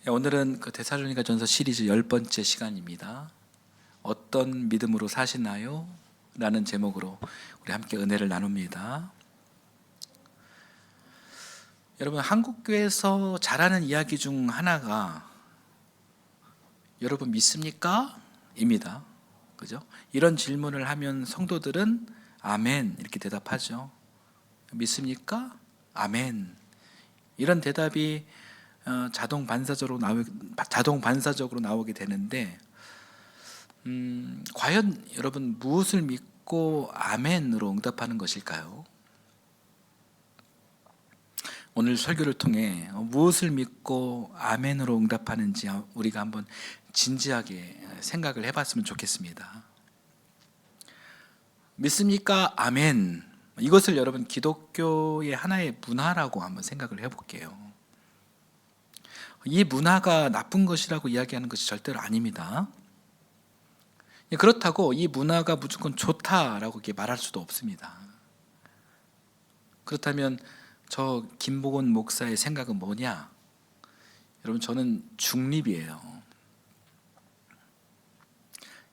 오늘은 그 데살로니가전서 시리즈 10번째 시간입니다. 어떤 믿음으로 사시나요? 라는 제목으로 우리 함께 은혜를 나눕니다. 여러분, 한국교회에서 잘하는 이야기 중 하나가 여러분 믿습니까? 입니다. 그죠? 이런 질문을 하면 성도들은 아멘 이렇게 대답하죠. 믿습니까? 아멘. 이런 대답이 자동 반사적으로 나오게 되는데, 과연 여러분 무엇을 믿고 아멘으로 응답하는 것일까요? 오늘 설교를 통해 무엇을 믿고 아멘으로 응답하는지 우리가 한번 진지하게 생각을 해봤으면 좋겠습니다. 믿습니까? 아멘. 이것을 여러분 기독교의 하나의 문화라고 한번 생각을 해볼게요. 이 문화가 나쁜 것이라고 이야기하는 것이 절대로 아닙니다. 그렇다고 이 문화가 무조건 좋다라고 말할 수도 없습니다. 그렇다면 저 김복원 목사의 생각은 뭐냐? 여러분, 저는 중립이에요.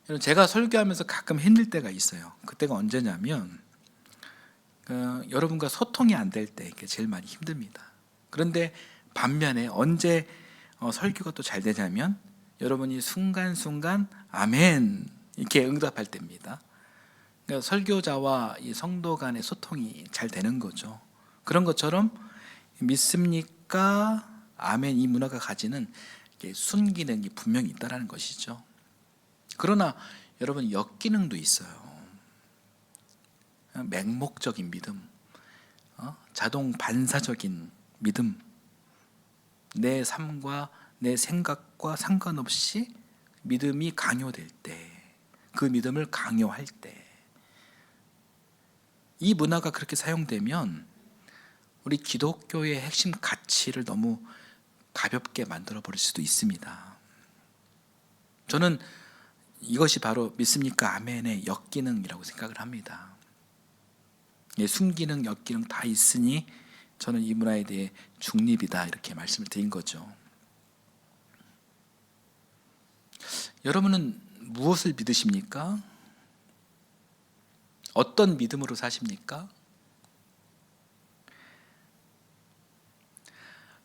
여러분, 제가 설교하면서 가끔 힘들 때가 있어요. 그때가 언제냐면 여러분과 소통이 안 될 때 제일 많이 힘듭니다. 그런데 반면에 언제 설교가 또 잘 되냐면 여러분이 순간순간 아멘 이렇게 응답할 때입니다. 그러니까 설교자와 이 성도 간의 소통이 잘 되는 거죠. 그런 것처럼 믿습니까? 아멘, 이 문화가 가지는 순기능이 분명히 있다는 것이죠. 그러나 여러분, 역기능도 있어요. 맹목적인 믿음, 자동 반사적인 믿음, 내 삶과 내 생각과 상관없이 믿음이 강요될 때, 그 믿음을 강요할 때, 이 문화가 그렇게 사용되면 우리 기독교의 핵심 가치를 너무 가볍게 만들어 버릴 수도 있습니다. 저는 이것이 바로 믿습니까? 아멘의 역기능이라고 생각을 합니다. 순기능, 역기능 다 있으니 저는 이 문화에 대해 중립이다 이렇게 말씀을 드린 거죠. 여러분은 무엇을 믿으십니까? 어떤 믿음으로 사십니까?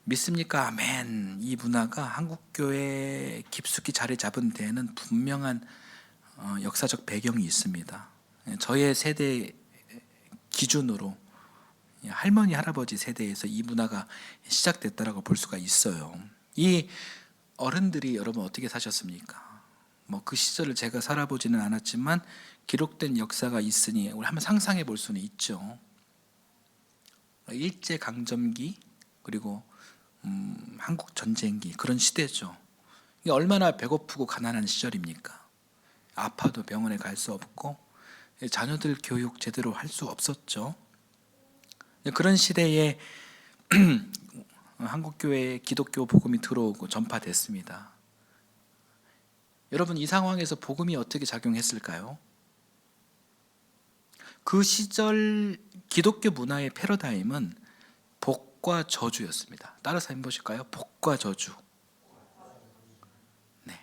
믿습니까? 아멘. 이 문화가 한국교회에 깊숙이 자리 잡은 데에는 분명한 역사적 배경이 있습니다. 저의 세대 기준으로 할머니, 할아버지 세대에서 이 문화가 시작됐다라고 볼 수가 있어요. 이 어른들이 여러분 어떻게 사셨습니까? 그 시절을 제가 살아보지는 않았지만 기록된 역사가 있으니 우리 한번 상상해 볼 수는 있죠. 일제강점기 그리고 한국 전쟁기, 그런 시대죠. 이게 얼마나 배고프고 가난한 시절입니까? 아파도 병원에 갈 수 없고 자녀들 교육 제대로 할 수 없었죠. 그런 시대에 한국교회에 기독교 복음이 들어오고 전파됐습니다. 여러분, 이 상황에서 복음이 어떻게 작용했을까요? 그 시절 기독교 문화의 패러다임은 복과 저주였습니다. 따라서 한번 보실까요? 복과 저주. 네.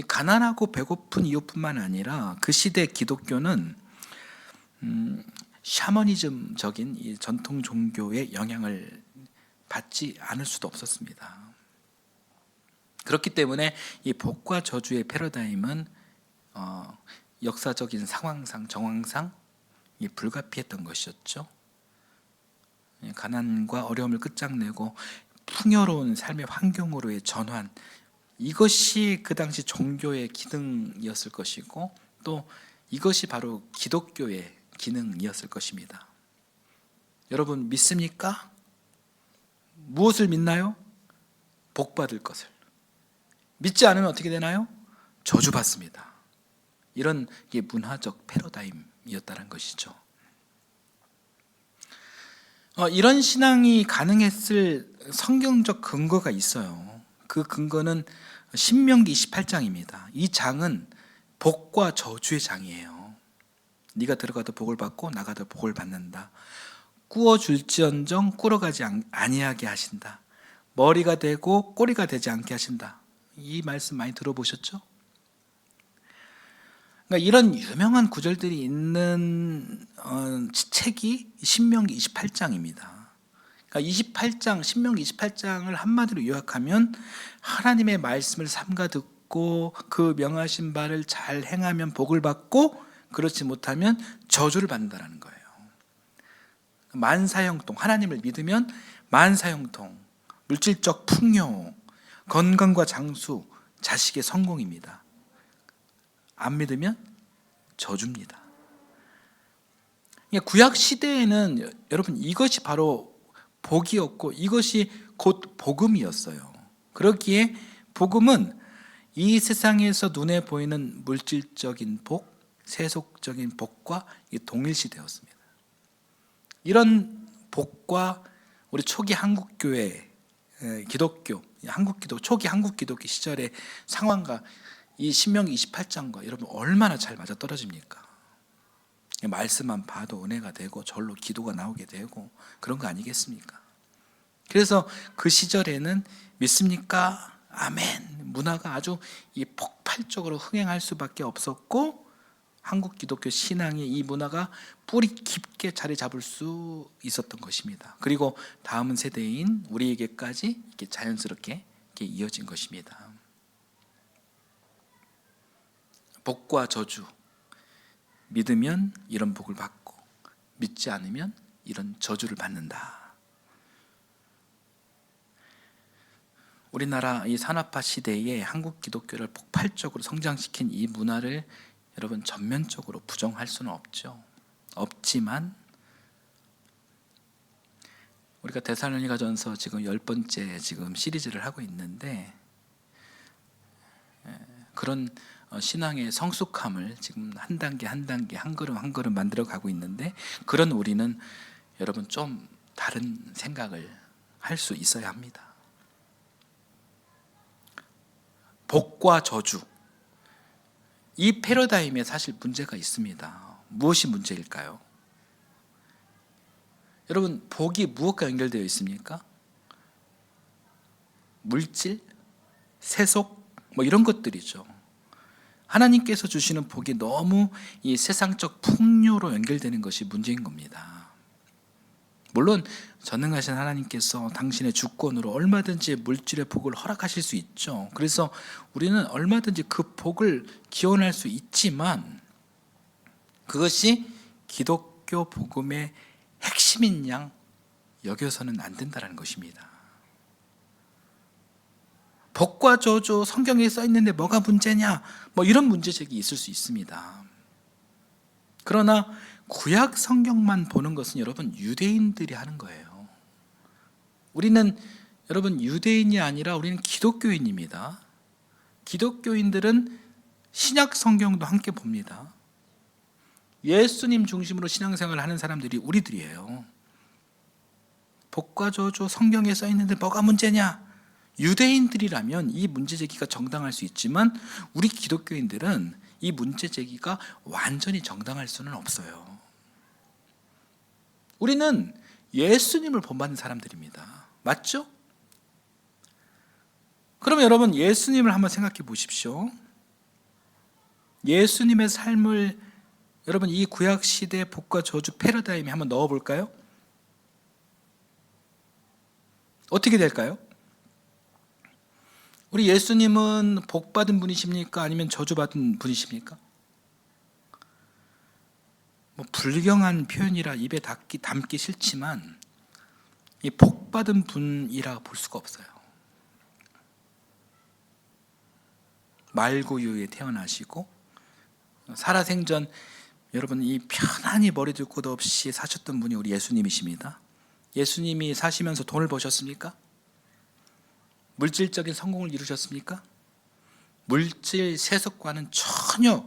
가난하고 배고픈 이유뿐만 아니라 그 시대 기독교는 샤머니즘적인 이 전통 종교의 영향을 받지 않을 수도 없었습니다. 그렇기 때문에 이 복과 저주의 패러다임은 역사적인 상황상, 정황상 불가피했던 것이었죠. 가난과 어려움을 끝장내고 풍요로운 삶의 환경으로의 전환, 이것이 그 당시 종교의 기능이었을 것이고 또 이것이 바로 기독교의 기능이었을 것입니다. 여러분, 믿습니까? 무엇을 믿나요? 복받을 것을. 믿지 않으면 어떻게 되나요? 저주받습니다. 이런 게 문화적 패러다임이었다는 것이죠. 이런 신앙이 가능했을 성경적 근거가 있어요. 그 근거는 신명기 28장입니다. 이 장은 복과 저주의 장이에요. 네가 들어가도 복을 받고 나가도 복을 받는다. 꾸어줄지언정 꾸러가지 아니하게 하신다. 머리가 되고 꼬리가 되지 않게 하신다. 이 말씀 많이 들어보셨죠? 그러니까 이런 유명한 구절들이 있는 책이 신명기 28장입니다. 그러니까 28장, 신명기 28장을 한마디로 요약하면 하나님의 말씀을 삼가 듣고 그 명하신 바를 잘 행하면 복을 받고 그렇지 못하면 저주를 받는다는 거예요. 만사형통, 하나님을 믿으면 만사형통, 물질적 풍요, 건강과 장수, 자식의 성공입니다. 안 믿으면 저주입니다. 구약 시대에는 여러분 이것이 바로 복이었고 이것이 곧 복음이었어요. 그렇기에 복음은 이 세상에서 눈에 보이는 물질적인 복, 세속적인 복과 동일시되었습니다. 이런 복과 우리 초기 한국교회, 기독교, 초기 한국기독교 시절의 상황과 이 신명기 28장과 여러분 얼마나 잘 맞아떨어집니까? 말씀만 봐도 은혜가 되고 절로 기도가 나오게 되고 그런 거 아니겠습니까? 그래서 그 시절에는 믿습니까? 아멘. 문화가 아주 폭발적으로 흥행할 수밖에 없었고 한국 기독교 신앙의 이 문화가 뿌리 깊게 자리 잡을 수 있었던 것입니다. 그리고 다음 세대인 우리에게까지 이렇게 자연스럽게 이렇게 이어진 것입니다. 복과 저주, 믿으면 이런 복을 받고 믿지 않으면 이런 저주를 받는다. 우리나라 이 산업화 시대에 한국 기독교를 폭발적으로 성장시킨 이 문화를 여러분 전면적으로 부정할 수는 없지만 우리가 데살로니가전서 지금 10번째 지금 시리즈를 하고 있는데 그런 신앙의 성숙함을 지금 한 단계 한 단계 한 걸음 한 걸음 만들어 가고 있는데 그런 우리는 여러분 좀 다른 생각을 할 수 있어야 합니다. 복과 저주, 이 패러다임에 사실 문제가 있습니다. 무엇이 문제일까요? 여러분 복이 무엇과 연결되어 있습니까? 물질, 세속 이런 것들이죠. 하나님께서 주시는 복이 너무 이 세상적 풍요로 연결되는 것이 문제인 겁니다. 물론 전능하신 하나님께서 당신의 주권으로 얼마든지 물질의 복을 허락하실 수 있죠. 그래서 우리는 얼마든지 그 복을 기원할 수 있지만 그것이 기독교 복음의 핵심인 양 여겨서는 안 된다는 것입니다. 복과 저주 성경에 써 있는데 뭐가 문제냐? 이런 문제제기 있을 수 있습니다. 그러나 구약 성경만 보는 것은 여러분 유대인들이 하는 거예요. 우리는 여러분 유대인이 아니라 우리는 기독교인입니다. 기독교인들은 신약 성경도 함께 봅니다. 예수님 중심으로 신앙생활을 하는 사람들이 우리들이에요. 복과 저주 성경에 써 있는데 뭐가 문제냐? 유대인들이라면 이 문제 제기가 정당할 수 있지만 우리 기독교인들은 이 문제 제기가 완전히 정당할 수는 없어요. 우리는 예수님을 본받는 사람들입니다. 맞죠? 그러면 여러분 예수님을 한번 생각해 보십시오. 예수님의 삶을 여러분 이 구약 시대 복과 저주 패러다임에 한번 넣어 볼까요? 어떻게 될까요? 우리 예수님은 복 받은 분이십니까? 아니면 저주 받은 분이십니까? 불경한 표현이라 입에 담기 싫지만 이 복 받은 분이라 볼 수가 없어요. 말구유에 태어나시고 살아생전 여러분 이 편안히 머리 둘 곳 없이 사셨던 분이 우리 예수님이십니다. 예수님이 사시면서 돈을 버셨습니까? 물질적인 성공을 이루셨습니까? 물질 세속과는 전혀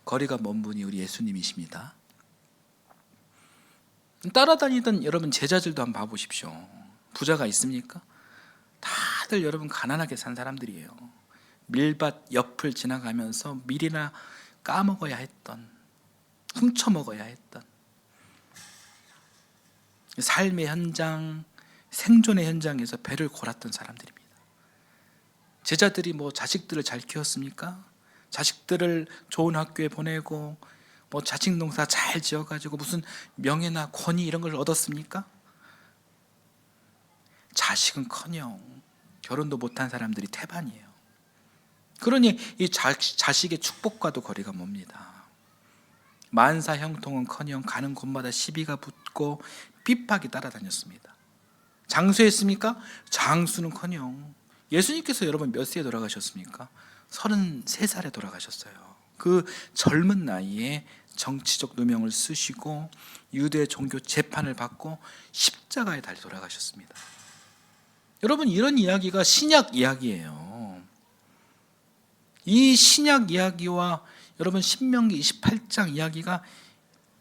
거리가 먼 분이 우리 예수님이십니다. 따라다니던 여러분 제자들도 한번 봐보십시오. 부자가 있습니까? 다들 여러분 가난하게 산 사람들이에요. 밀밭 옆을 지나가면서 밀이나 까먹어야 했던, 훔쳐먹어야 했던 삶의 현장, 생존의 현장에서 배를 골았던 사람들입니다. 제자들이 자식들을 잘 키웠습니까? 자식들을 좋은 학교에 보내고 자식 농사 잘 지어가지고 무슨 명예나 권위 이런 걸 얻었습니까? 자식은커녕 결혼도 못한 사람들이 태반이에요. 그러니 이 자식의 축복과도 거리가 멉니다. 만사 형통은커녕 가는 곳마다 시비가 붙고 핍박이 따라다녔습니다. 장수했습니까? 장수는커녕. 예수님께서 여러분 몇 세에 돌아가셨습니까? 33살에 돌아가셨어요. 그 젊은 나이에 정치적 누명을 쓰시고 유대 종교 재판을 받고 십자가에 달려 돌아가셨습니다. 여러분, 이런 이야기가 신약 이야기예요. 이 신약 이야기와 여러분 신명기 28장 이야기가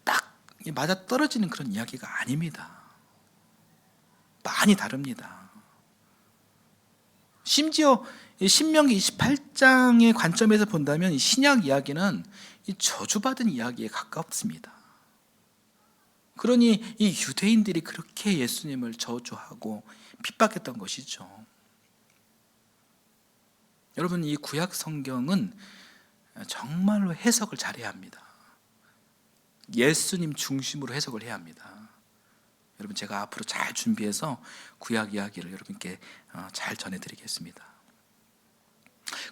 딱 맞아떨어지는 그런 이야기가 아닙니다. 많이 다릅니다. 심지어 신명기 28장의 관점에서 본다면 이 신약 이야기는 이 저주받은 이야기에 가깝습니다. 그러니 이 유대인들이 그렇게 예수님을 저주하고 핍박했던 것이죠. 여러분, 이 구약 성경은 정말로 해석을 잘해야 합니다. 예수님 중심으로 해석을 해야 합니다. 여러분, 제가 앞으로 잘 준비해서 구약 이야기를 여러분께 잘 전해드리겠습니다.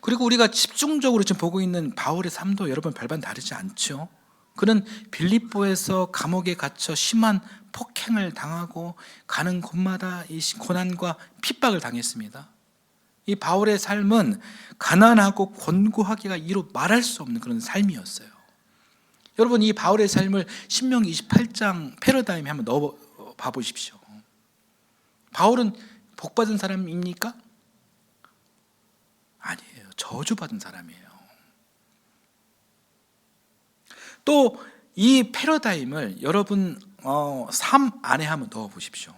그리고 우리가 집중적으로 지금 보고 있는 바울의 삶도 여러분 별반 다르지 않죠. 그는 빌립보에서 감옥에 갇혀 심한 폭행을 당하고 가는 곳마다 이 고난과 핍박을 당했습니다. 이 바울의 삶은 가난하고 곤고하기가 이루 말할 수 없는 그런 삶이었어요. 여러분, 이 바울의 삶을 신명기 28장 패러다임에 한번 넣어 봐보십시오. 바울은 복받은 사람입니까? 아니에요. 저주받은 사람이에요. 또 이 패러다임을 여러분 삶 안에 한번 넣어 보십시오.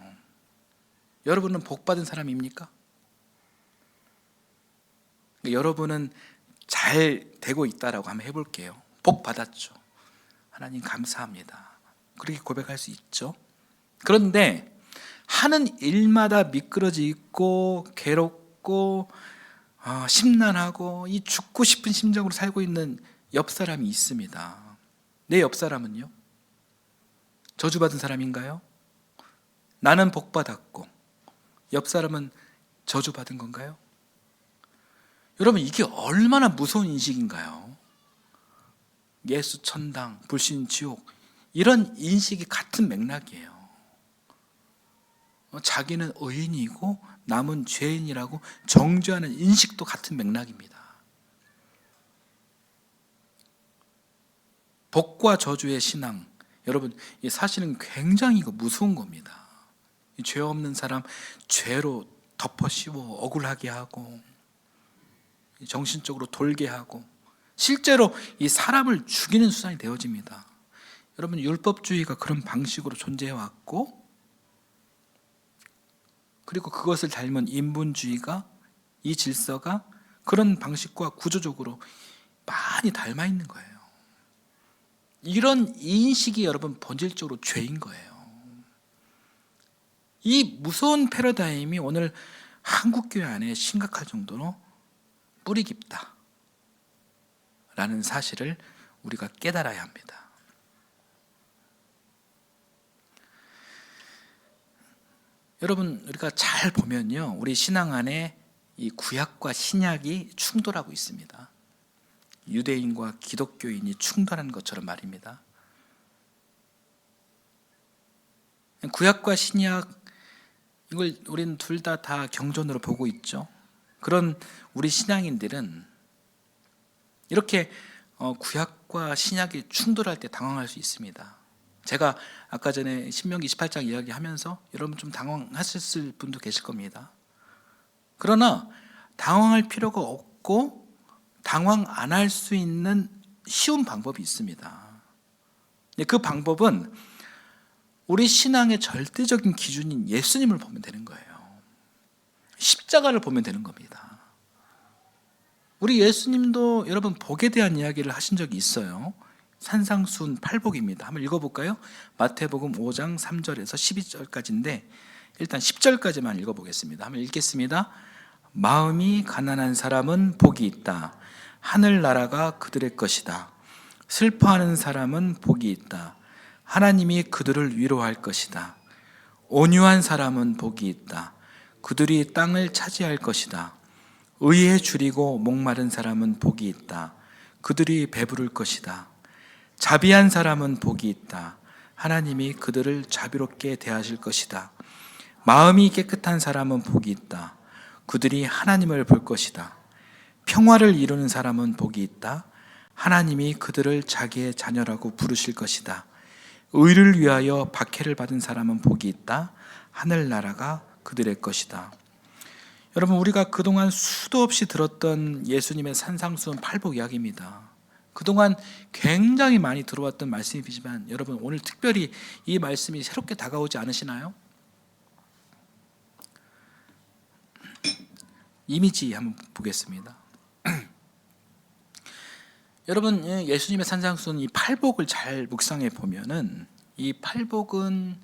여러분은 복받은 사람입니까? 여러분은 잘 되고 있다라고 한번 해볼게요. 복 받았죠. 하나님 감사합니다. 그렇게 고백할 수 있죠. 그런데 하는 일마다 미끄러지고 괴롭고 심란하고 이 죽고 싶은 심정으로 살고 있는 옆 사람이 있습니다. 내 옆 사람은요? 저주받은 사람인가요? 나는 복 받았고 옆 사람은 저주받은 건가요? 여러분, 이게 얼마나 무서운 인식인가요? 예수 천당, 불신 지옥, 이런 인식이 같은 맥락이에요. 자기는 의인이고 남은 죄인이라고 정죄하는 인식도 같은 맥락입니다. 복과 저주의 신앙, 여러분, 이 사실은 굉장히 무서운 겁니다. 죄 없는 사람 죄로 덮어씌워 억울하게 하고 정신적으로 돌게 하고 실제로 이 사람을 죽이는 수단이 되어집니다. 여러분, 율법주의가 그런 방식으로 존재해 왔고, 그리고 그것을 닮은 인본주의가, 이 질서가 그런 방식과 구조적으로 많이 닮아 있는 거예요. 이런 인식이 여러분 본질적으로 죄인 거예요. 이 무서운 패러다임이 오늘 한국교회 안에 심각할 정도로 뿌리 깊다 라는 사실을 우리가 깨달아야 합니다. 여러분, 우리가 잘 보면요, 우리 신앙 안에 이 구약과 신약이 충돌하고 있습니다. 유대인과 기독교인이 충돌하는 것처럼 말입니다. 구약과 신약, 이걸 우리는 둘 다 경전으로 보고 있죠. 그런 우리 신앙인들은 이렇게 구약과 신약이 충돌할 때 당황할 수 있습니다. 제가 아까 전에 신명기 28장 이야기하면서 여러분 좀 당황하셨을 분도 계실 겁니다. 그러나 당황할 필요가 없고 당황 안 할 수 있는 쉬운 방법이 있습니다. 그 방법은 우리 신앙의 절대적인 기준인 예수님을 보면 되는 거예요. 십자가를 보면 되는 겁니다. 우리 예수님도 여러분 복에 대한 이야기를 하신 적이 있어요. 산상수훈 8복입니다. 한번 읽어볼까요? 마태복음 5장 3절에서 12절까지인데 일단 10절까지만 읽어보겠습니다. 한번 읽겠습니다. 마음이 가난한 사람은 복이 있다. 하늘나라가 그들의 것이다. 슬퍼하는 사람은 복이 있다. 하나님이 그들을 위로할 것이다. 온유한 사람은 복이 있다. 그들이 땅을 차지할 것이다. 의에 줄이고 목마른 사람은 복이 있다. 그들이 배부를 것이다. 자비한 사람은 복이 있다. 하나님이 그들을 자비롭게 대하실 것이다. 마음이 깨끗한 사람은 복이 있다. 그들이 하나님을 볼 것이다. 평화를 이루는 사람은 복이 있다. 하나님이 그들을 자기의 자녀라고 부르실 것이다. 의를 위하여 박해를 받은 사람은 복이 있다. 하늘나라가 그들의 것이다. 여러분, 우리가 그동안 수도 없이 들었던 예수님의 산상수훈 팔복 이야기입니다. 그동안 굉장히 많이 들어왔던 말씀이지만 여러분, 오늘 특별히 이 말씀이 새롭게 다가오지 않으시나요? 이미지 한번 보겠습니다. 여러분, 예수님의 산상수훈 이 팔복을 잘 묵상해 보면은 이 팔복은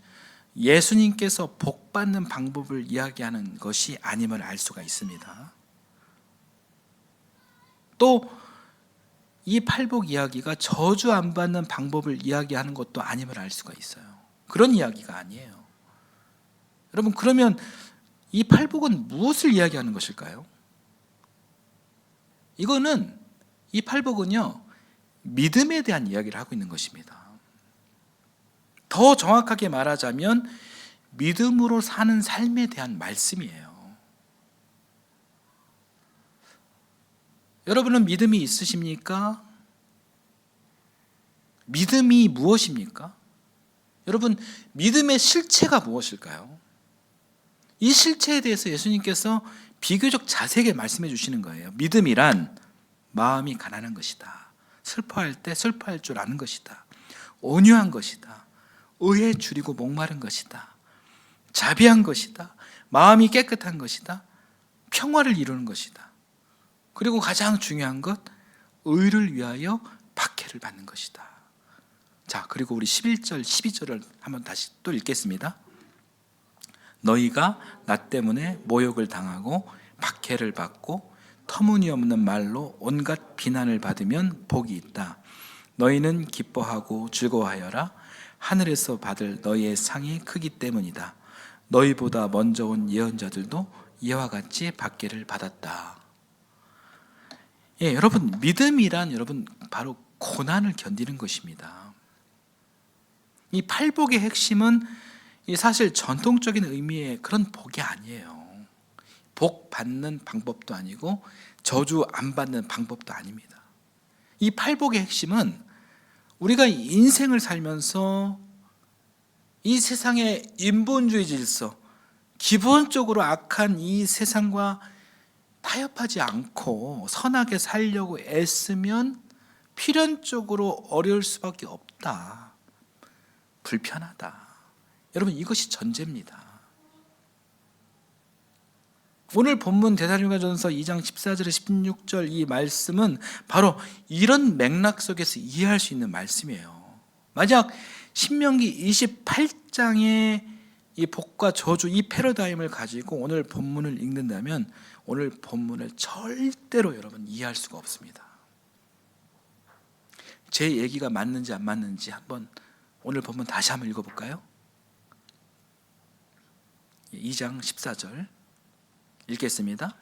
예수님께서 복 받는 방법을 이야기하는 것이 아님을 알 수가 있습니다. 또 이 팔복 이야기가 저주 안 받는 방법을 이야기하는 것도 아님을 알 수가 있어요. 그런 이야기가 아니에요. 여러분, 그러면 이 팔복은 무엇을 이야기하는 것일까요? 이 팔복은요, 믿음에 대한 이야기를 하고 있는 것입니다. 더 정확하게 말하자면 믿음으로 사는 삶에 대한 말씀이에요. 여러분은 믿음이 있으십니까? 믿음이 무엇입니까? 여러분, 믿음의 실체가 무엇일까요? 이 실체에 대해서 예수님께서 비교적 자세하게 말씀해 주시는 거예요. 믿음이란 마음이 가난한 것이다. 슬퍼할 때 슬퍼할 줄 아는 것이다. 온유한 것이다. 의에 줄이고 목마른 것이다. 자비한 것이다. 마음이 깨끗한 것이다. 평화를 이루는 것이다. 그리고 가장 중요한 것, 의를 위하여 박해를 받는 것이다. 자, 그리고 우리 11절, 12절을 한번 다시 또 읽겠습니다. 너희가 나 때문에 모욕을 당하고 박해를 받고 터무니없는 말로 온갖 비난을 받으면 복이 있다. 너희는 기뻐하고 즐거워하여라. 하늘에서 받을 너희의 상이 크기 때문이다. 너희보다 먼저 온 예언자들도 이와 같이 박해를 받았다. 여러분, 믿음이란 여러분 바로 고난을 견디는 것입니다. 이 팔복의 핵심은 사실 전통적인 의미의 그런 복이 아니에요. 복 받는 방법도 아니고 저주 안 받는 방법도 아닙니다. 이 팔복의 핵심은 우리가 인생을 살면서 이 세상의 인본주의 질서, 기본적으로 악한 이 세상과 타협하지 않고 선하게 살려고 애쓰면 필연적으로 어려울 수밖에 없다. 불편하다. 여러분, 이것이 전제입니다. 오늘 본문 데살로니가전서 2장 14절에 16절 이 말씀은 바로 이런 맥락 속에서 이해할 수 있는 말씀이에요. 만약 신명기 28장의 이 복과 저주, 이 패러다임을 가지고 오늘 본문을 읽는다면 오늘 본문을 절대로 여러분 이해할 수가 없습니다. 제 얘기가 맞는지 안 맞는지 한번 오늘 본문 다시 한번 읽어볼까요? 2장 14절 읽겠습니다.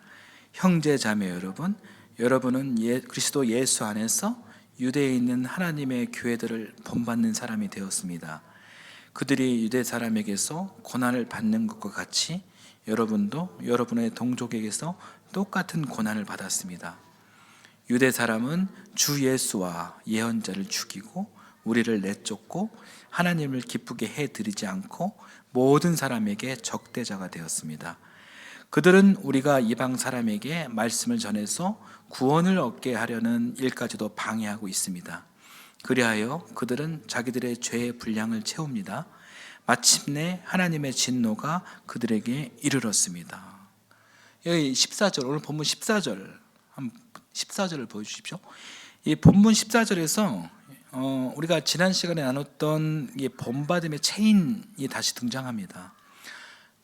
형제 자매 여러분, 여러분은 그리스도 예수 안에서 유대에 있는 하나님의 교회들을 본받는 사람이 되었습니다. 그들이 유대 사람에게서 고난을 받는 것과 같이 여러분도 여러분의 동족에게서 똑같은 고난을 받았습니다. 유대 사람은 주 예수와 예언자를 죽이고 우리를 내쫓고 하나님을 기쁘게 해드리지 않고 모든 사람에게 적대자가 되었습니다. 그들은 우리가 이방 사람에게 말씀을 전해서 구원을 얻게 하려는 일까지도 방해하고 있습니다. 그리하여 그들은 자기들의 죄의 분량을 채웁니다. 마침내 하나님의 진노가 그들에게 이르렀습니다. 여기 14절, 오늘 본문 14절, 14절을 보여주십시오. 이 본문 14절에서 우리가 지난 시간에 나눴던 이 본받음의 체인이 다시 등장합니다.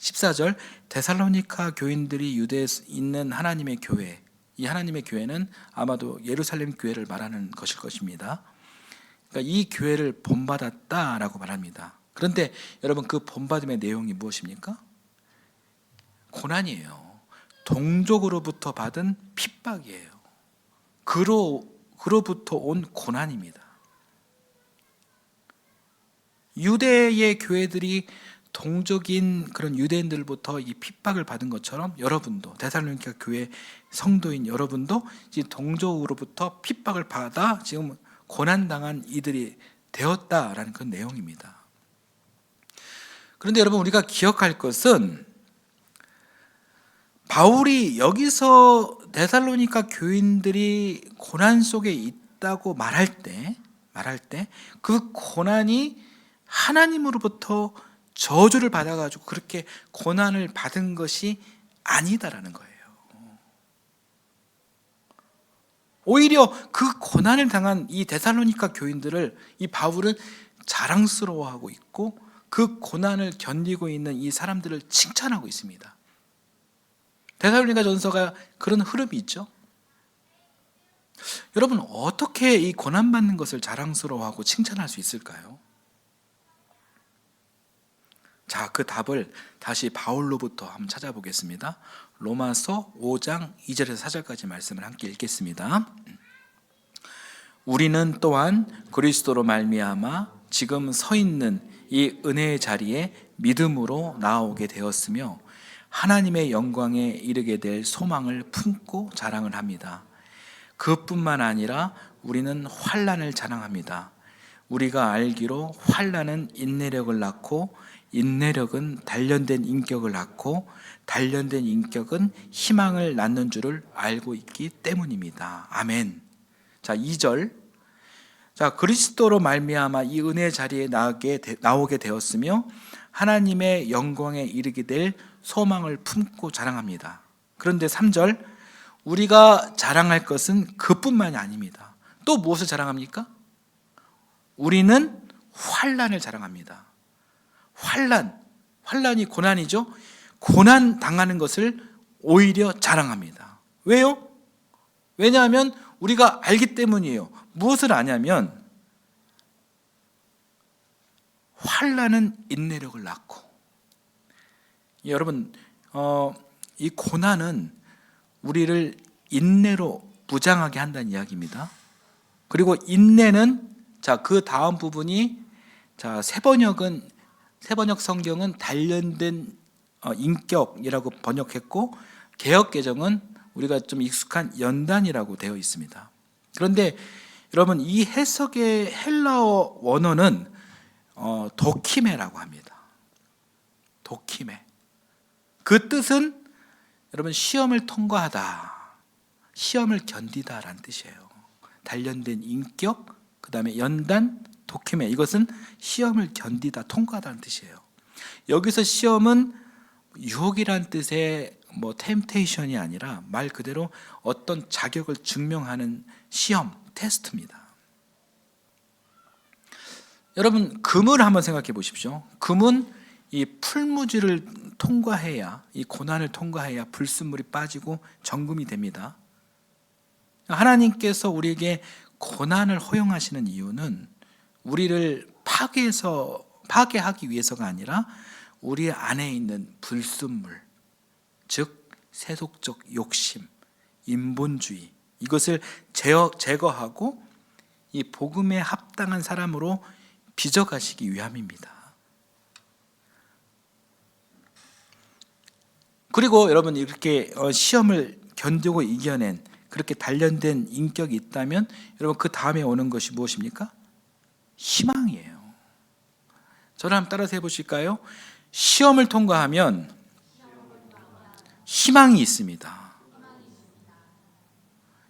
14절 데살로니가 교인들이 유대에 있는 하나님의 교회, 이 하나님의 교회는 아마도 예루살렘 교회를 말하는 것일 것입니다. 그러니까 이 교회를 본받았다라고 말합니다. 그런데 여러분, 그 본받음의 내용이 무엇입니까? 고난이에요. 동족으로부터 받은 핍박이에요. 그로부터 온 고난입니다. 유대의 교회들이 동족인 그런 유대인들부터 이 핍박을 받은 것처럼 여러분도, 데살로니가 교회 성도인 여러분도 이제 동족으로부터 핍박을 받아 지금 고난당한 이들이 되었다라는 그런 내용입니다. 그런데 여러분, 우리가 기억할 것은 바울이 여기서 데살로니가 교인들이 고난 속에 있다고 말할 때 그 고난이 하나님으로부터 저주를 받아가지고 그렇게 고난을 받은 것이 아니다라는 거예요. 오히려 그 고난을 당한 이 데살로니가 교인들을 이 바울은 자랑스러워하고 있고 그 고난을 견디고 있는 이 사람들을 칭찬하고 있습니다. 데살로니가 전서가 그런 흐름이 있죠. 여러분, 어떻게 이 고난받는 것을 자랑스러워하고 칭찬할 수 있을까요? 자, 그 답을 다시 바울로부터 한번 찾아보겠습니다. 로마서 5장 2절에서 4절까지 말씀을 함께 읽겠습니다. 우리는 또한 그리스도로 말미암아 지금 서 있는 이 은혜의 자리에 믿음으로 나아오게 되었으며 하나님의 영광에 이르게 될 소망을 품고 자랑을 합니다. 그뿐만 아니라 우리는 환난을 자랑합니다. 우리가 알기로 환난은 인내력을 낳고 인내력은 단련된 인격을 낳고 단련된 인격은 희망을 낳는 줄을 알고 있기 때문입니다. 아멘. 자, 2절. 자, 그리스도로 말미암아 이 은혜의 자리에 나오게 되었으며 하나님의 영광에 이르게 될 소망을 품고 자랑합니다. 그런데 3절. 우리가 자랑할 것은 그뿐만이 아닙니다. 또 무엇을 자랑합니까? 우리는 환난을 자랑합니다. 환난이 고난이죠. 고난 당하는 것을 오히려 자랑합니다. 왜요? 왜냐하면 우리가 알기 때문이에요. 무엇을 아냐면 환난은 인내력을 낳고, 여러분, 이 고난은 우리를 인내로 무장하게 한다는 이야기입니다. 그리고 인내는, 자, 그 다음 부분이, 자, 세번역 성경은 단련된 인격이라고 번역했고 개역개정은 우리가 좀 익숙한 연단이라고 되어 있습니다. 그런데 여러분, 이 해석의 헬라어 원어는 도키메라고 합니다. 도키메. 그 뜻은 여러분, 시험을 통과하다, 시험을 견디다라는 뜻이에요. 단련된 인격, 그 다음에 연단, 도키메, 이것은 시험을 견디다, 통과하다는 뜻이에요. 여기서 시험은 유혹이란 뜻의 템테이션이 아니라 말 그대로 어떤 자격을 증명하는 시험, 테스트입니다. 여러분, 금을 한번 생각해 보십시오. 금은 이 풀무지를 통과해야, 이 고난을 통과해야 불순물이 빠지고 정금이 됩니다. 하나님께서 우리에게 고난을 허용하시는 이유는 우리를 파괴하기 위해서가 아니라 우리 안에 있는 불순물, 즉 세속적 욕심, 인본주의, 이것을 제거하고 이 복음에 합당한 사람으로 빚어가시기 위함입니다. 그리고 여러분, 이렇게 시험을 견디고 이겨낸 그렇게 단련된 인격이 있다면 여러분, 그 다음에 오는 것이 무엇입니까? 희망이에요. 저를 한번 따라서 해보실까요? 시험을 통과하면 희망이 있습니다.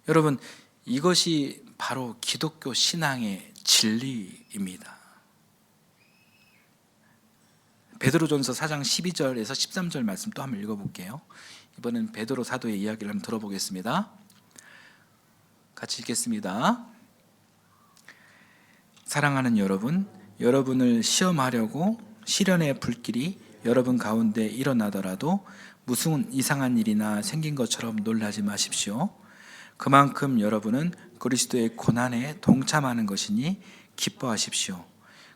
여러분, 이것이 바로 기독교 신앙의 진리입니다. 베드로전서 4장 12절에서 13절 말씀 또 한번 읽어볼게요. 이번엔 베드로 사도의 이야기를 한번 들어보겠습니다. 같이 읽겠습니다. 사랑하는 여러분, 여러분을 시험하려고 시련의 불길이 여러분 가운데 일어나더라도 무슨 이상한 일이나 생긴 것처럼 놀라지 마십시오. 그만큼 여러분은 그리스도의 고난에 동참하는 것이니 기뻐하십시오.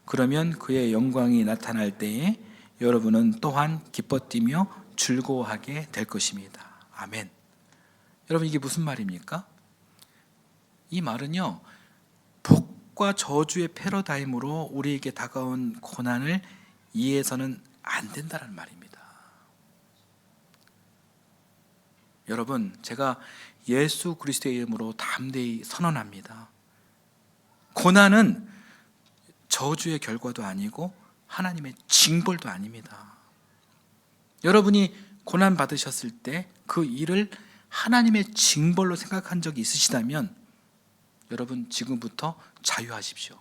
그러면 그의 영광이 나타날 때에 여러분은 또한 기뻐 뛰며 즐거워하게 될 것입니다. 아멘. 여러분, 이게 무슨 말입니까? 이 말은요, 복과 저주의 패러다임으로 우리에게 다가온 고난을 이해해서는 안 된다는 말입니다. 여러분, 제가 예수 그리스도의 이름으로 담대히 선언합니다. 고난은 저주의 결과도 아니고 하나님의 징벌도 아닙니다. 여러분이 고난 받으셨을 때 그 일을 하나님의 징벌로 생각한 적이 있으시다면 여러분, 지금부터 자유하십시오.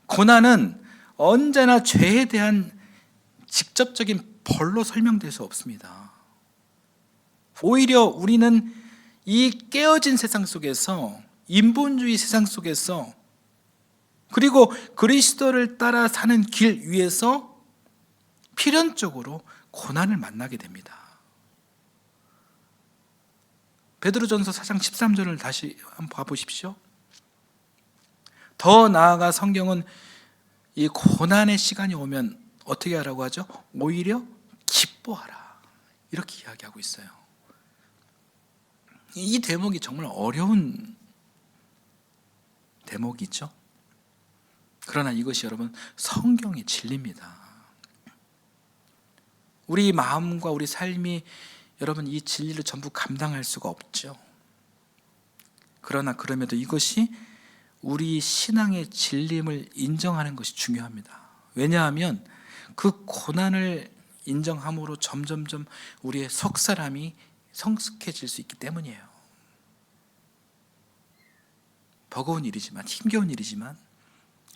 고난은 언제나 죄에 대한 직접적인 벌로 설명될 수 없습니다. 오히려 우리는 이 깨어진 세상 속에서, 인본주의 세상 속에서, 그리고 그리스도를 따라 사는 길 위에서 필연적으로 고난을 만나게 됩니다. 베드로전서 4장 13절을 다시 한번 봐보십시오. 더 나아가 성경은 이 고난의 시간이 오면 어떻게 하라고 하죠? 오히려 기뻐하라, 이렇게 이야기하고 있어요. 이 대목이 정말 어려운 대목이죠. 그러나 이것이 여러분 성경의 진리입니다. 우리 마음과 우리 삶이 여러분 이 진리를 전부 감당할 수가 없죠. 그러나 그럼에도 이것이 우리 신앙의 진리임을 인정하는 것이 중요합니다. 왜냐하면 그 고난을 인정함으로 점점점 우리의 속사람이 성숙해질 수 있기 때문이에요. 버거운 일이지만, 힘겨운 일이지만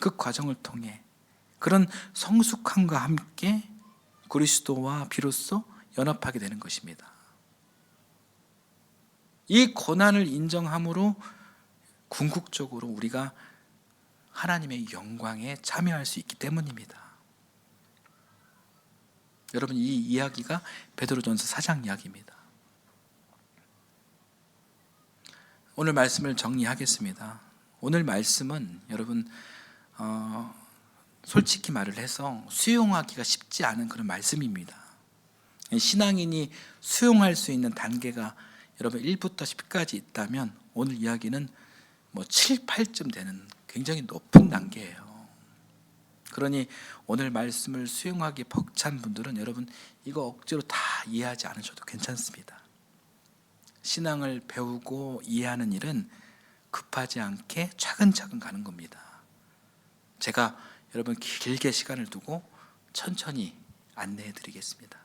그 과정을 통해 그런 성숙함과 함께 그리스도와 비로소 연합하게 되는 것입니다. 이 고난을 인정함으로 궁극적으로 우리가 하나님의 영광에 참여할 수 있기 때문입니다. 여러분, 이 이야기가 베드로전서 4장 이야기입니다. 오늘 말씀을 정리하겠습니다. 오늘 말씀은 여러분 솔직히 말을 해서 수용하기가 쉽지 않은 그런 말씀입니다. 신앙인이 수용할 수 있는 단계가 여러분 1부터 10까지 있다면 오늘 이야기는 7, 8쯤 되는 굉장히 높은 단계예요. 그러니 오늘 말씀을 수용하기 벅찬 분들은 여러분 이거 억지로 다 이해하지 않으셔도 괜찮습니다. 신앙을 배우고 이해하는 일은 급하지 않게 차근차근 가는 겁니다. 제가 여러분 길게 시간을 두고 천천히 안내해 드리겠습니다.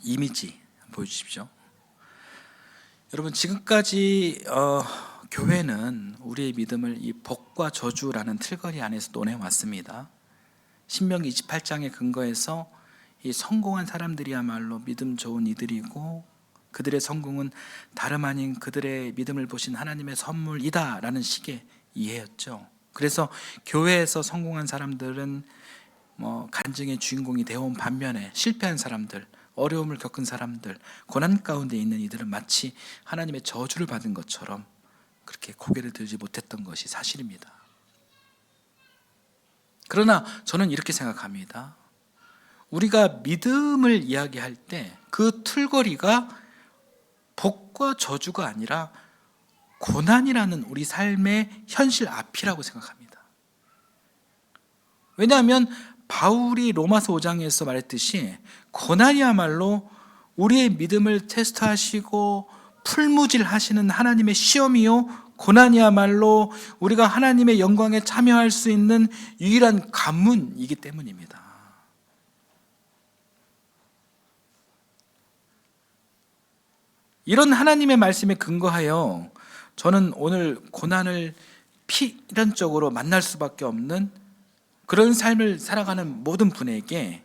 이미지 보여주십시오. 여러분, 지금까지 교회는 우리의 믿음을 이 복과 저주라는 틀거리 안에서 논해왔습니다. 신명기 28장에 근거해서 이 성공한 사람들이야말로 믿음 좋은 이들이고 그들의 성공은 다름 아닌 그들의 믿음을 보신 하나님의 선물이다 라는 식의 이해였죠. 그래서 교회에서 성공한 사람들은 간증의 주인공이 되어온 반면에 실패한 사람들, 어려움을 겪은 사람들, 고난 가운데 있는 이들은 마치 하나님의 저주를 받은 것처럼 그렇게 고개를 들지 못했던 것이 사실입니다. 그러나 저는 이렇게 생각합니다. 우리가 믿음을 이야기할 때 그 틀거리가 복과 저주가 아니라 고난이라는 우리 삶의 현실 앞이라고 생각합니다. 왜냐하면 바울이 로마서 5장에서 말했듯이 고난이야말로 우리의 믿음을 테스트하시고 풀무질하시는 하나님의 시험이요, 고난이야말로 우리가 하나님의 영광에 참여할 수 있는 유일한 관문이기 때문입니다. 이런 하나님의 말씀에 근거하여 저는 오늘 고난을 필연적으로 만날 수밖에 없는 그런 삶을 살아가는 모든 분에게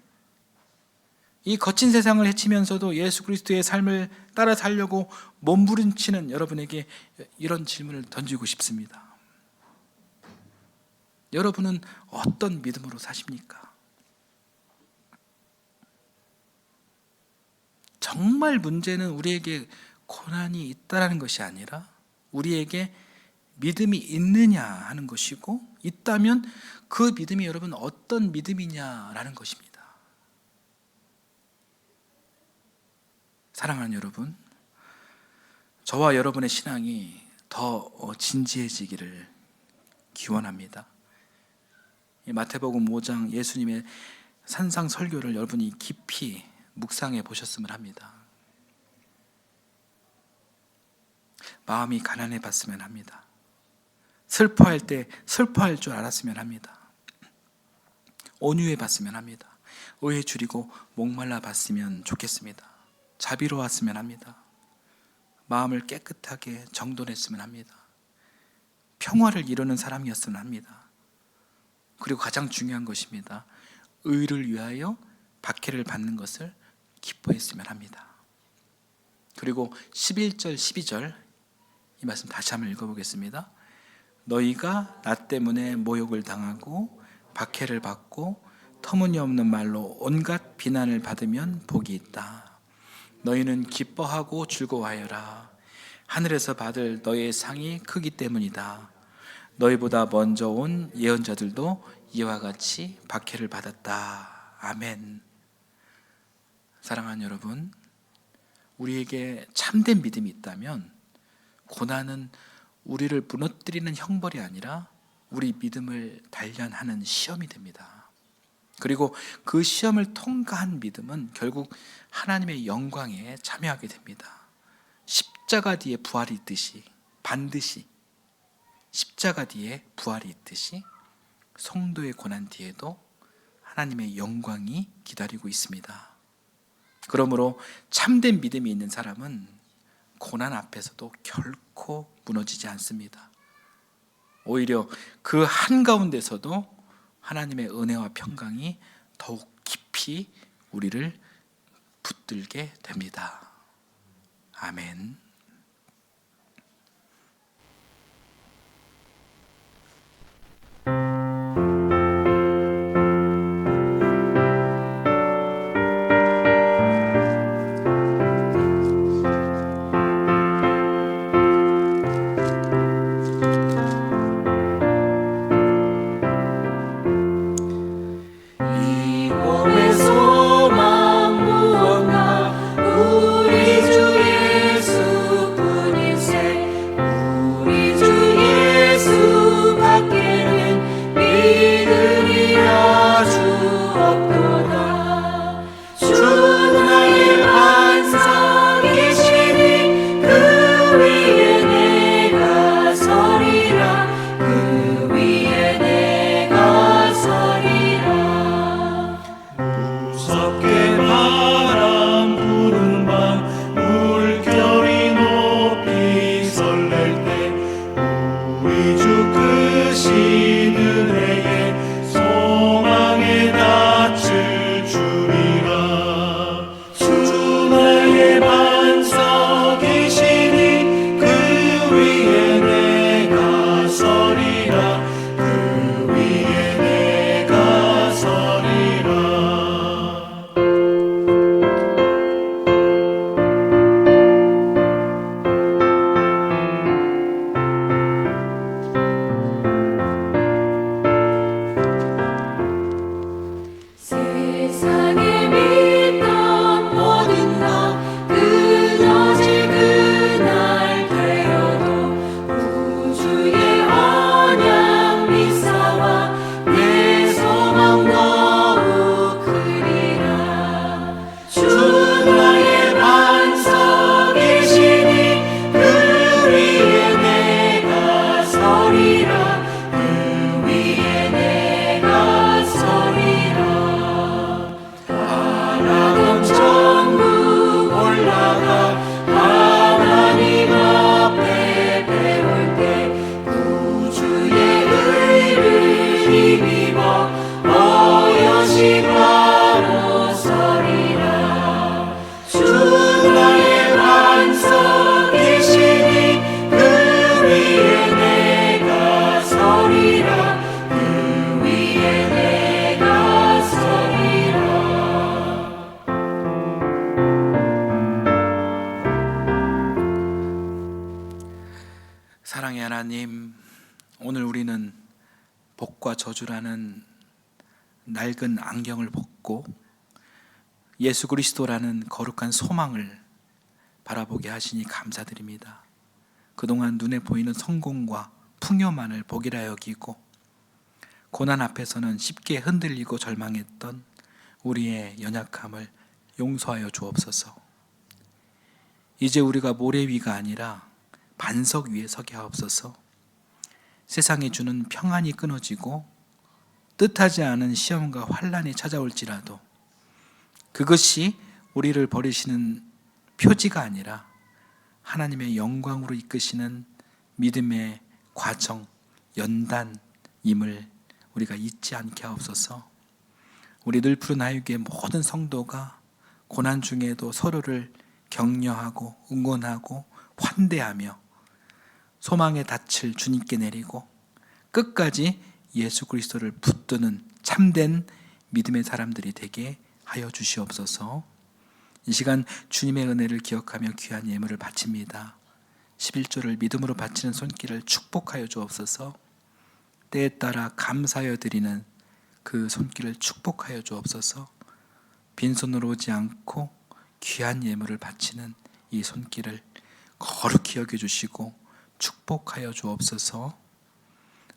이 거친 세상을 헤치면서도 예수 그리스도의 삶을 따라 살려고 몸부림치는 여러분에게 이런 질문을 던지고 싶습니다. 여러분은 어떤 믿음으로 사십니까? 정말 문제는 우리에게 고난이 있다는 것이 아니라 우리에게 믿음이 있느냐 하는 것이고, 있다면 그 믿음이 여러분 어떤 믿음이냐라는 것입니다. 사랑하는 여러분, 저와 여러분의 신앙이 더 진지해지기를 기원합니다. 마태복음 5장 예수님의 산상 설교를 여러분이 깊이 묵상해 보셨으면 합니다. 마음이 가난해 봤으면 합니다. 슬퍼할 때 슬퍼할 줄 알았으면 합니다. 온유해 봤으면 합니다. 의에 줄이고 목말라 봤으면 좋겠습니다. 자비로웠으면 합니다. 마음을 깨끗하게 정돈했으면 합니다. 평화를 이루는 사람이었으면 합니다. 그리고 가장 중요한 것입니다. 의를 위하여 박해를 받는 것을 기뻐했으면 합니다. 그리고 11절 12절 이 말씀 다시 한번 읽어보겠습니다. 너희가 나 때문에 모욕을 당하고 박해를 받고 터무니없는 말로 온갖 비난을 받으면 복이 있다. 너희는 기뻐하고 즐거워하여라. 하늘에서 받을 너희의 상이 크기 때문이다. 너희보다 먼저 온 예언자들도 이와 같이 박해를 받았다. 아멘. 사랑하는 여러분, 우리에게 참된 믿음이 있다면 고난은 우리를 무너뜨리는 형벌이 아니라 우리 믿음을 단련하는 시험이 됩니다. 그리고 그 시험을 통과한 믿음은 결국 하나님의 영광에 참여하게 됩니다. 십자가 뒤에 부활이 있듯이, 반드시 십자가 뒤에 부활이 있듯이 성도의 고난 뒤에도 하나님의 영광이 기다리고 있습니다. 그러므로 참된 믿음이 있는 사람은 고난 앞에서도 결코 무너지지 않습니다. 오히려 그 한가운데서도 하나님의 은혜와 평강이 더욱 깊이 우리를 붙들게 됩니다. 아멘. 소망 무엇나 우리 주 예수 저주라는 낡은 안경을 벗고 예수 그리스도라는 거룩한 소망을 바라보게 하시니 감사드립니다. 그동안 눈에 보이는 성공과 풍요만을 복이라 여기고 고난 앞에서는 쉽게 흔들리고 절망했던 우리의 연약함을 용서하여 주옵소서. 이제 우리가 모래 위가 아니라 반석 위에 서게 하옵소서. 세상이 주는 평안이 끊어지고 뜻하지 않은 시험과 환난이 찾아올지라도 그것이 우리를 버리시는 표지가 아니라 하나님의 영광으로 이끄시는 믿음의 과정, 연단임을 우리가 잊지 않게 하옵소서. 우리 늘 푸른 하유교의 모든 성도가 고난 중에도 서로를 격려하고 응원하고 환대하며 소망의 닻을 주님께 내리고 끝까지 예수 그리스도를 붙드는 참된 믿음의 사람들이 되게 하여 주시옵소서. 이 시간 주님의 은혜를 기억하며 귀한 예물을 바칩니다. 11조를 믿음으로 바치는 손길을 축복하여 주옵소서. 때에 따라 감사하여 드리는 그 손길을 축복하여 주옵소서. 빈손으로 오지 않고 귀한 예물을 바치는 이 손길을 거룩히 여겨주시고 축복하여 주옵소서.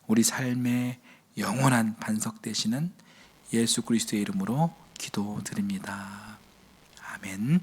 우리 삶의 영원한 반석 되시는 예수 그리스도의 이름으로 기도드립니다. 아멘.